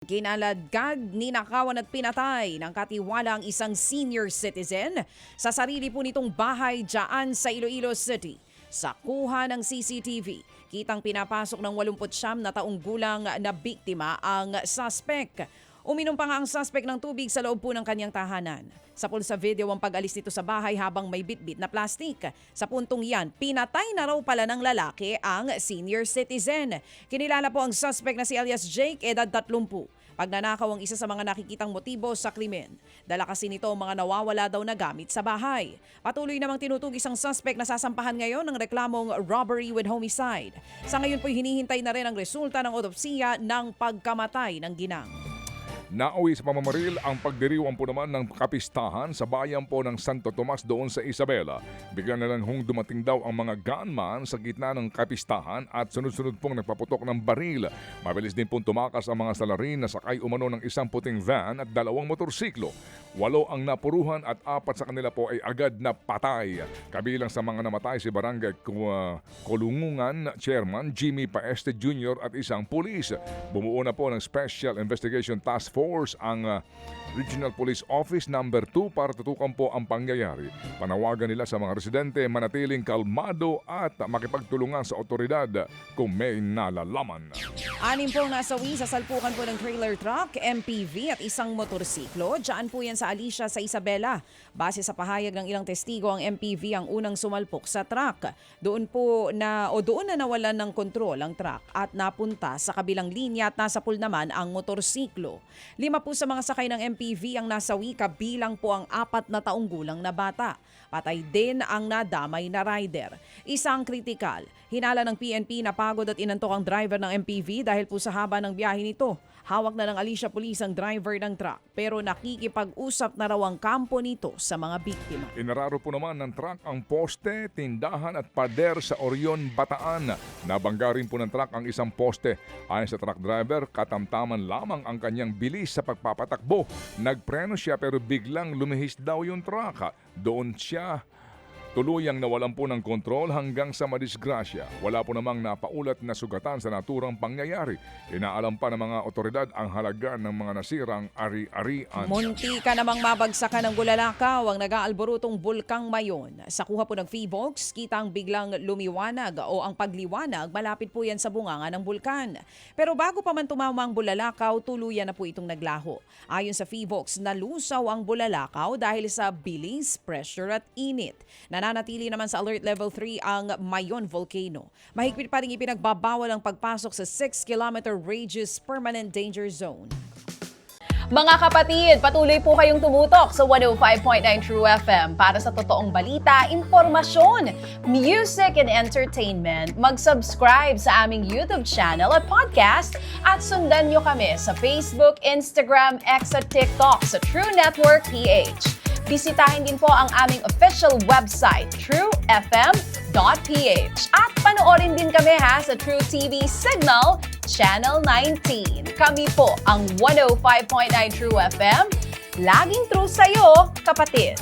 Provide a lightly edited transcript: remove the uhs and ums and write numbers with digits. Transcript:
Kinaladkad, ninakawan at pinatay ng katiwalang isang senior citizen sa sarili po nitong bahay dyan sa Iloilo City. Sa kuha ng CCTV, kitang pinapasok ng 89 na taong gulang na biktima ang suspect. Uminom pa nga ang suspect ng tubig sa loob po ng kanyang tahanan. Sa pulsa video ang pag-alis nito sa bahay habang may bitbit na plastik. Sa puntong yan, pinatay na raw pala ng lalaki ang senior citizen. Kinilala po ang suspect na si alias Jake, edad 30. Pagnanakaw ang isa sa mga nakikitang motibo sa krimen. Dala kasi nito ang mga nawawala daw na gamit sa bahay. Patuloy namang tinutugis ang suspect na sasampahan ngayon ng reklamong robbery with homicide. Sa ngayon po'y hinihintay na rin ang resulta ng otopsiya ng pagkamatay ng ginang. Nauwi sa pamamaril ang pagdiriwang po naman ng kapistahan sa bayan po ng Santo Tomas doon sa Isabela. Bigla na lang dumating daw ang mga gunman sa gitna ng kapistahan at sunod-sunod pong nagpaputok ng baril. Mabilis din pong tumakas ang mga salarin na sakay umano ng isang puting van at 2 motorsiklo. 8 ang napuruhan at 4 sa kanila po ay agad na patay. Kabilang sa mga namatay si Barangay Kolungungan Chairman Jimmy Paeste Jr. at isang pulis. Bumuo na po ng Special Investigation Task Force ang Regional Police Office number 2 para tutukan po ang pangyayari. Panawagan nila sa mga residente manatiling kalmado at makipagtulungan sa otoridad kung may nalalaman. 6 pong nasawi sa salpukan po ng trailer truck, MPV at isang motorsiklo. Diyan po yan sa Alicia sa Isabela. Base sa pahayag ng ilang testigo, ang MPV ang unang sumalpok sa truck. Doon na nawalan ng kontrol ang truck at napunta sa kabilang linya at nasa pool naman ang motorsiklo. 5 po sa mga sakay ng MPV ang nasawi, kabilang po ang 4 na taong gulang na bata. Patay din ang nadamay na rider. Isang kritikal. Hinala ng PNP na pagod at inantok ang driver ng MPV dahil po sa haba ng biyahe nito. Hawak na ng Alicia Police ang driver ng truck pero nakikipag-usap na raw ang kampo nito sa mga biktima. Inararo po naman ng truck ang poste, tindahan at pader sa Orion, Bataan. Nabangga rin po ng truck ang isang poste. Ayon sa truck driver, katamtaman lamang ang kanyang bilis sa pagpapatakbo. Nagpreno siya pero biglang lumihis daw yung truck. Doon siya tuluyang nawalan po ng kontrol hanggang sa madisgrasya. Wala po namang napaulat na sugatan sa naturang pangyayari. Inaalam pa ng mga otoridad ang halaga ng mga nasirang ari-arian. Munti ka namang mabagsakan ng bulalakaw ang nag-aalborotong Bulkang Mayon. Sa kuha po ng Feebox, kita ang biglang lumiwanag o ang pagliwanag, malapit po yan sa bunganga ng bulkan. Pero bago pa man tumama ang bulalakaw, tuluyan na po itong naglaho. Ayon sa Feebox, nalusaw ang bulalakaw dahil sa bilis, pressure at init. Nananatili naman sa Alert Level 3 ang Mayon Volcano. Mahigpit pa rin ipinagbabawal ang pagpasok sa 6-kilometer radius permanent danger zone. Mga kapatid, patuloy po kayong tumutok sa 105.9 True FM para sa totoong balita, impormasyon, music and entertainment. Mag-subscribe sa aming YouTube channel at podcast at sundan nyo kami sa Facebook, Instagram, X at TikTok sa True Network PH. Bisitahin din po ang aming official website, truefm.ph. At panoorin din kami sa True TV Signal, Channel 19. Kami po ang 105.9 True FM. Laging true sa'yo, kapatid.